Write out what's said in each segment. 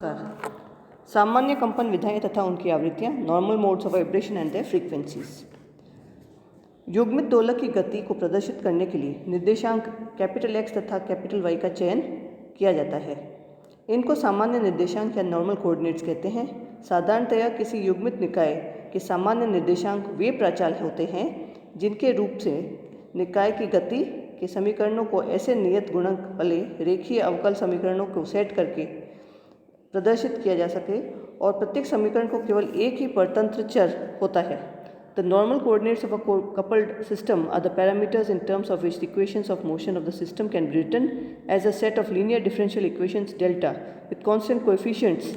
नमस्कार। सामान्य कंपन विधाएं तथा उनकी आवृत्तियां, normal modes of vibration and their frequencies. युग्मित दोलक की गति को प्रदर्शित करने के लिए निर्देशांक कैपिटल X तथा कैपिटल Y का चयन किया जाता है। इनको सामान्य निर्देशांक या नॉर्मल कोऑर्डिनेट्स कहते हैं। साधारणतया किसी युग्मित निकाय के सामान्य निर्देशांक वे प्राचाल होते हैं जिनके रूप से निकाय की गति के समीकरणों को ऐसे नियत गुणक वाले रेखीय अवकल समीकरणों को सेट करके प्रदर्शित किया जा सके और प्रत्येक समीकरण को केवल एक ही परतंत्र चर होता है। The normal coordinates of a coupled system are the parameters in terms of which the equations of motion of the system can be written as a set of linear differential equations delta with constant coefficients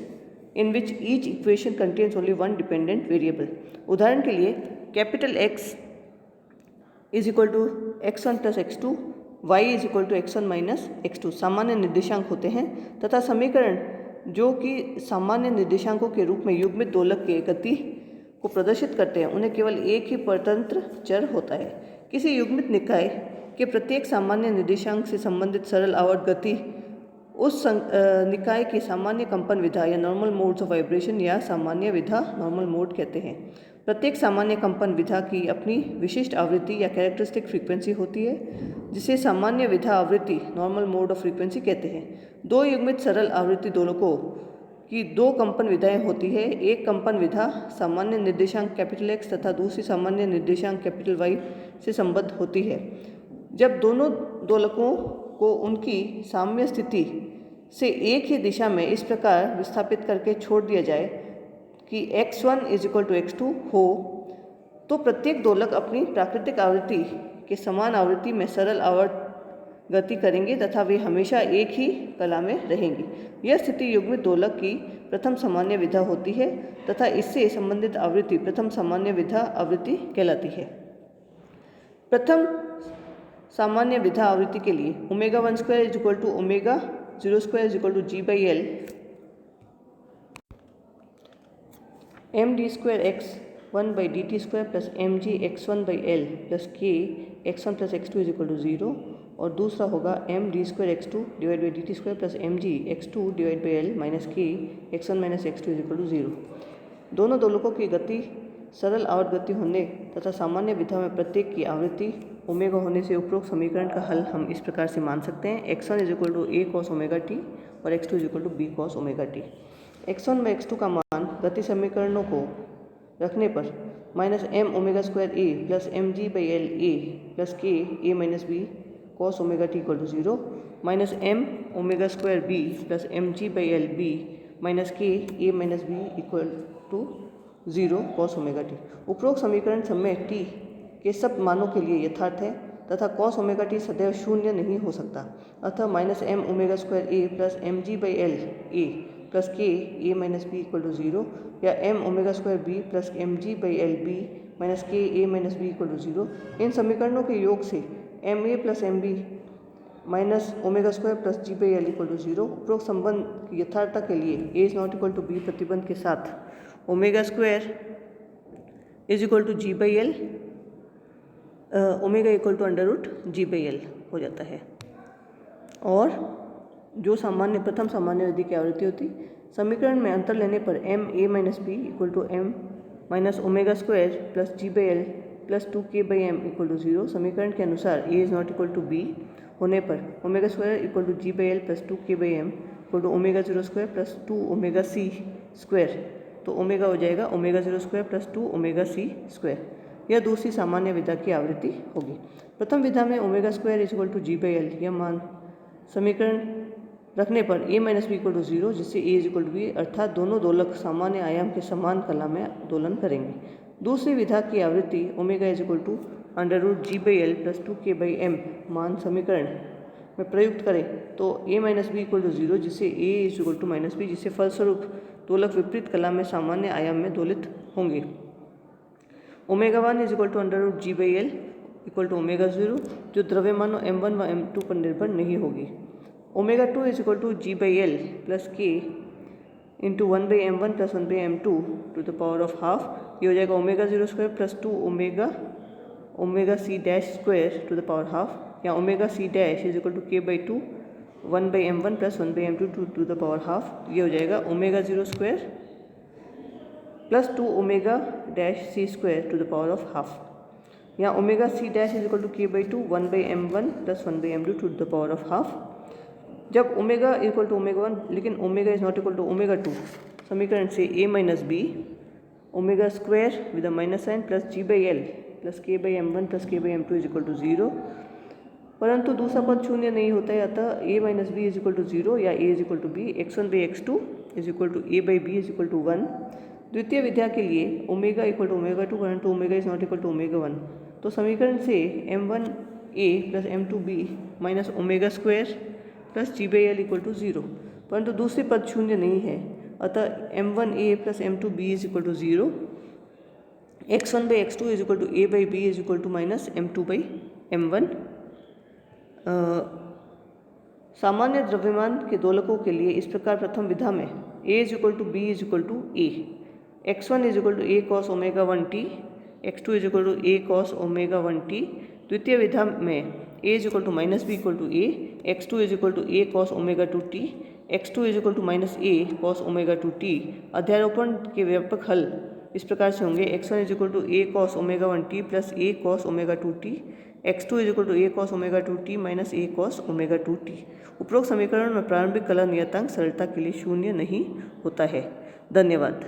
in which each equation contains only one dependent variable. उदाहरण के लिए capital X is equal to x1 plus x2, y is equal to x1 minus x2 सामान्य निर्देशांक होते हैं तथा समीकरण जो कि सामान्य निर्देशांकों के रूप में युग्मित दोलक के गति को प्रदर्शित करते हैं उन्हें केवल एक ही परतंत्र चर होता है। किसी युग्मित निकाय के प्रत्येक सामान्य निर्देशांक से संबंधित सरल आवर्त गति उस निकाय की सामान्य कंपन विधा या नॉर्मल मोड्स ऑफ वाइब्रेशन या सामान्य विधा नॉर्मल मोड कहते हैं। प्रत्येक सामान्य कंपन विधा की अपनी विशिष्ट आवृत्ति या कैरेक्टरिस्टिक फ्रीक्वेंसी होती है जिसे सामान्य विधा आवृत्ति नॉर्मल मोड ऑफ फ्रीक्वेंसी कहते हैं। दो युग्मित सरल आवृत्ति दोलकों की दो कंपन विधाएं होती है। एक कंपन विधा सामान्य निर्देशांक कैपिटल X तथा दूसरी सामान्य निर्देशांक कैपिटल Y से संबद्ध होती है। जब दोनों दोलकों को उनकी साम्य स्थिति से एक ही दिशा में इस प्रकार विस्थापित करके छोड़ दिया जाए कि x1 is equal to x2 हो तो प्रत्येक दोलक अपनी प्राकृतिक आवृत्ति के समान आवृत्ति में सरल आवर्त गति करेंगे तथा वे हमेशा एक ही कला में रहेंगे। यह स्थिति युग्मित दोलक की प्रथम सामान्य विधा होती है तथा इससे संबंधित आवृत्ति प्रथम सामान्य विधा आवृत्ति कहलाती है। प्रथम सामान्य विधा आवृत्ति के लिए ω1 square is equal to ω0 square is equal to g/L md square x1 by dt square plus mg x1 by L plus k x1 plus x2 is equal to 0 और दूसरा होगा md square x2 divide by dt square plus mg x2 divide by L minus k x1 minus x2 is equal to 0। दोनों दोलकों की गति सरल आवर्त गति होने तथा सामान्य विधा में प्रत्येक की आवृत्ति ओमेगा होने से उपरोक्त समीकरण का हल हम इस प्रकार से मान सकते हैं। x1 is equal to a cos omega t और x2 is equal to b cos omega t। x1 में x2 का मान गति समीकरणों को रखने पर minus m omega square a plus mg by L a plus k a minus b cos omega t equal to 0 minus m omega square b plus mg by L b minus k a minus b equal to 0 cos omega t। उपरोक्त समीकरण समय t के सब मानों के लिए यथार्थ है तथा cos ओमेगा t सदैव शून्य नहीं हो सकता। अतः minus m omega square a plus mg by L a plus k a minus b equal to 0 या m omega square b plus mg by L b minus k a minus b equal to 0। इन समीकरणों के योग से m a plus m b minus omega square plus g by L equal to 0। उपरोक्त संबंध की यथार्थता के लिए a is not equal to b प्रतिबंध के साथ omega square is equal to g by L omega equal to under root g by L हो जाता है। और जो सामान्य प्रथम सामान्य विधि की आवृत्ति होती समीकरण में अंतर लेने पर m a minus b equal to m minus omega square plus g by L plus 2k by m equal to 0। समीकरण के अनुसार a is not equal to b होने पर omega square equal to g by L plus 2k by m equal to omega 0 square plus 2 omega c square. तो omega हो जाएगा omega 0 square plus 2 omega c square. यह दूसरी सामान्य विधा की आवृत्ति होगी। प्रथम विधा में omega square is equal to g by L यह मान समीकरण रखने पर a minus b equal to 0 जिससे a is equal to b अर्थात दोनों दोलक सामान्य आयाम के समान कला में दोलन करेंगे। दूसरी विधा की आवृत्ति omega is equal to under root g by L plus 2k by m मान समीकरण में प्रयुक्त करें तो a minus b equal to 0 जिससे a is equal to minus b जिससे फलस्वरूप दोलक विपरीत कला में सामान्य आयाम में दोलित होंगे। Omega 1 is equal to under root g by L equal to omega 0 जो द्रव्यमानों m1 व m2 पर निर्भर नहीं होगी। Omega 2 is equal to g by L plus k into 1 by m1 plus 1 by m2 to the power of half. ये हो जाएगा omega 0 square plus 2 omega c dash square to the power half या omega c dash is equal to k by 2 1/m1 plus 1/m2 to the power half. ये हो जाएगा omega 0 square plus 2 omega dash C square to the power of half. यहाँ omega c dash is equal to k/2 1/m1 plus 1/m2 to the power of half. जब omega equal to omega 1 लेकिन omega is not equal to omega 2, समीकरण से a minus b omega square with a minus sign plus g/l plus k/m1 plus k/m2 is equal to 0, परंतु दूसरा पद शून्य नहीं होता है, अतः a minus b is equal to 0 या a is equal to b, x1/x2 is equal to a/b is equal to 1। द्वितीय विधा के लिए ओमेगा इक्वल टू ओमेगा 2 परंतु omega is not equal to omega 1, तो समीकरण से m1a plus m2b minus omega square plus g/l equal to 0, परंतु दूसरे पद शून्य नहीं है, अतः m1a plus m2b is equal to 0, x1/x2 is equal to a/b is equal to minus m2/m1। सामान्य द्रव्यमान के दोलकों के लिए इस प्रकार प्रथम विधा में a is equal to b is equal to a, x1 is equal to a cos omega 1t, x2 is equal to a cos omega 1t। द्वितीय विधा में a is equal to minus b equal to a, x2 is equal to a cos omega 2t, x2 is equal to minus a cos omega 2t। अध्यारोपण के व्यापक हल इस प्रकार से होंगे, x1 is equal to a cos omega 1t plus a cos omega 2t, x2 is equal to a cos omega 2t minus a cos omega 2t। उपरोक्त समीकरण में प्रारंभिक कलन नियतांक सरलता के लिए शून्य नहीं होता है। धन्यवाद।